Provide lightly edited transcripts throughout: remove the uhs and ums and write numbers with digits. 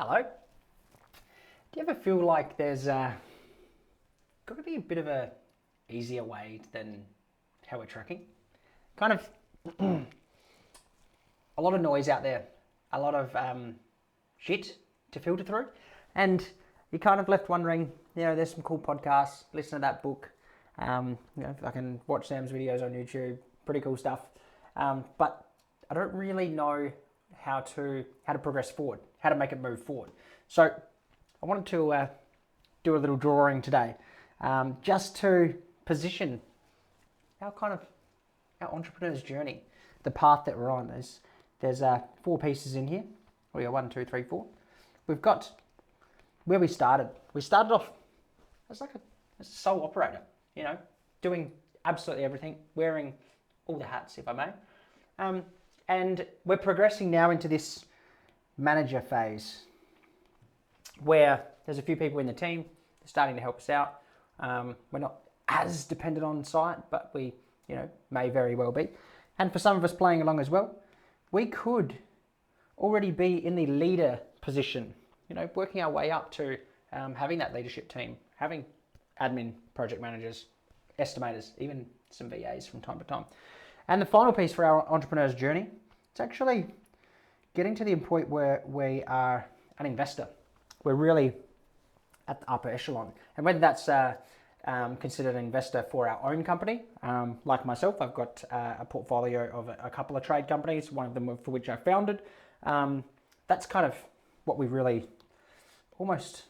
Hello. Do you ever feel like there's got to be a bit of a easier way than how we're tracking? Kind of a lot of noise out there, a lot of shit to filter through, and you're kind of left wondering. There's some cool podcasts. Listen to that book. I can watch Sam's videos on YouTube. Pretty cool stuff. But I don't really know how to progress forward, how to make it move forward. So I wanted to do a little drawing today, just to position our entrepreneur's journey, the path that we're on. There's 4 pieces in here. We got 1, 2, 3, 4. We've got where we started. We started off as a sole operator, doing absolutely everything, wearing all the hats, if I may. And we're progressing now into this manager phase where there's a few people in the team starting to help us out. We're not as dependent on site, but we, may very well be. And for some of us playing along as well, we could already be in the leader position, working our way up to having that leadership team, having admin, project managers, estimators, even some VAs from time to time. And the final piece for our entrepreneur's journey, it's actually getting to the point where we are an investor. We're really at the upper echelon. And whether that's considered an investor for our own company, like myself, I've got a portfolio of a couple of trade companies, one of them for which I founded. That's kind of what we really almost,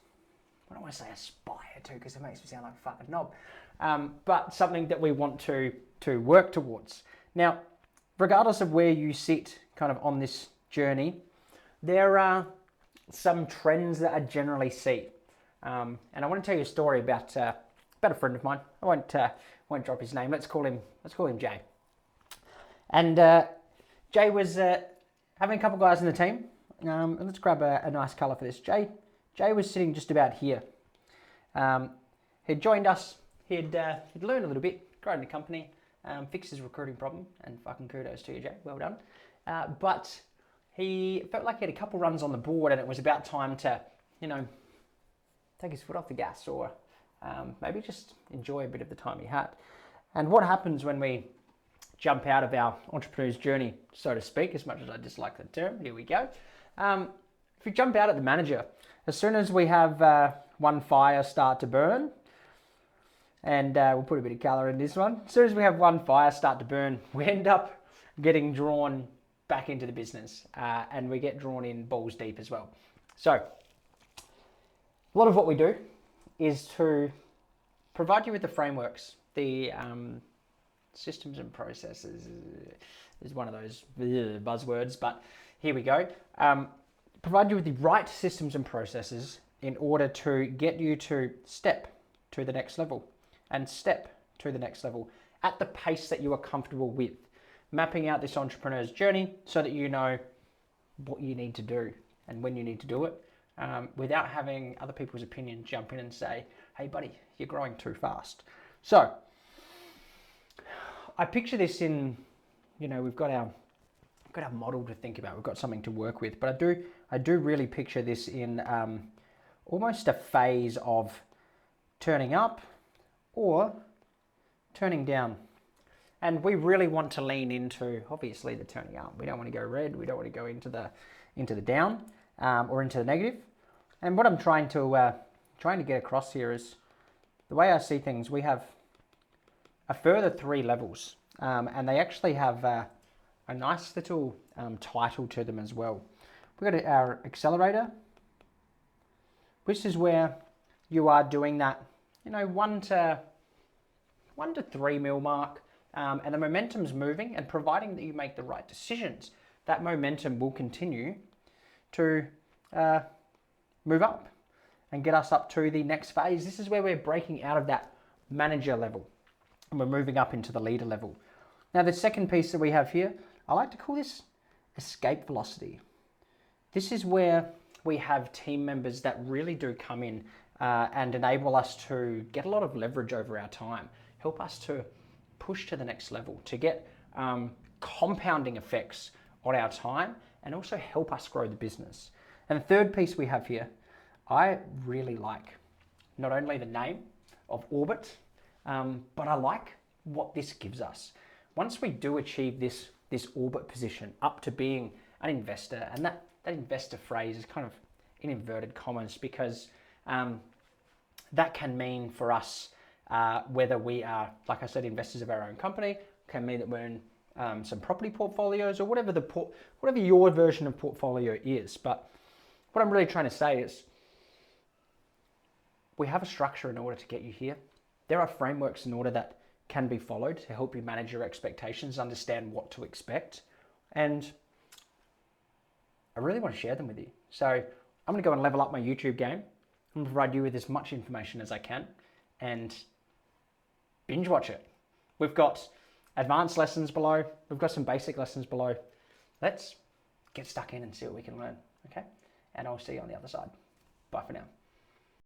I don't want to say aspire to because it makes me sound like a fucking knob, but something that we want to work towards. Now, regardless of where you sit kind of on this journey, there are some trends that I generally see. And I want to tell you a story about a friend of mine. I won't drop his name. Let's call him Jay. And Jay was having a couple of guys in the team. And let's grab a nice colour for this. Jay was sitting just about here. He'd joined us. He'd learned a little bit, grown the company, fixed his recruiting problem, and fucking kudos to you, Jay. Well done. But he felt like he had a couple runs on the board, and it was about time to, take his foot off the gas, or maybe just enjoy a bit of the time he had. And what happens when we jump out of our entrepreneur's journey, so to speak, as much as I dislike the term, here we go. If we jump out at the manager, as soon as we have one fire start to burn, and we'll put a bit of colour in this one, as soon as we have one fire start to burn, we end up getting drawn back into the business, and we get drawn in balls deep as well. So, a lot of what we do is to provide you with the frameworks, the systems and processes is one of those buzzwords, but here we go. Provide you with the right systems and processes in order to get you to step to the next level and step to the next level at the pace that you are comfortable with. Mapping out this entrepreneur's journey so that you know what you need to do and when you need to do it, without having other people's opinion jump in and say, hey buddy, you're growing too fast. So I picture this in, we've got our model to think about, we've got something to work with, but I do really picture this in almost a phase of turning up or turning down. And we really want to lean into, obviously, the turning up. We don't want to go red. We don't want to go into the down or into the negative. And what I'm trying to get across here is the way I see things. We have a further 3 levels, and they actually have a nice little title to them as well. We've got our accelerator, which is where you are doing that, 1 to 3 mil mark. And the momentum's moving, and providing that you make the right decisions, that momentum will continue to move up and get us up to the next phase. This is where we're breaking out of that manager level and we're moving up into the leader level. Now, the second piece that we have here, I like to call this escape velocity. This is where we have team members that really do come in and enable us to get a lot of leverage over our time, help us to push to the next level, to get compounding effects on our time, and also help us grow the business. And the third piece we have here, I really like not only the name of Orbit, but I like what this gives us. Once we do achieve this Orbit position up to being an investor, and that investor phrase is kind of in inverted commas because that can mean for us whether we are, like I said, investors of our own company, can mean that we're in some property portfolios or whatever whatever your version of portfolio is. But what I'm really trying to say is we have a structure in order to get you here. There are frameworks in order that can be followed to help you manage your expectations, understand what to expect. And I really want to share them with you. So I'm going to go and level up my YouTube game. I'm going to provide you with as much information as I can and binge watch it. We've got advanced lessons below. We've got some basic lessons below. Let's get stuck in and see what we can learn, okay? And I'll see you on the other side. Bye for now.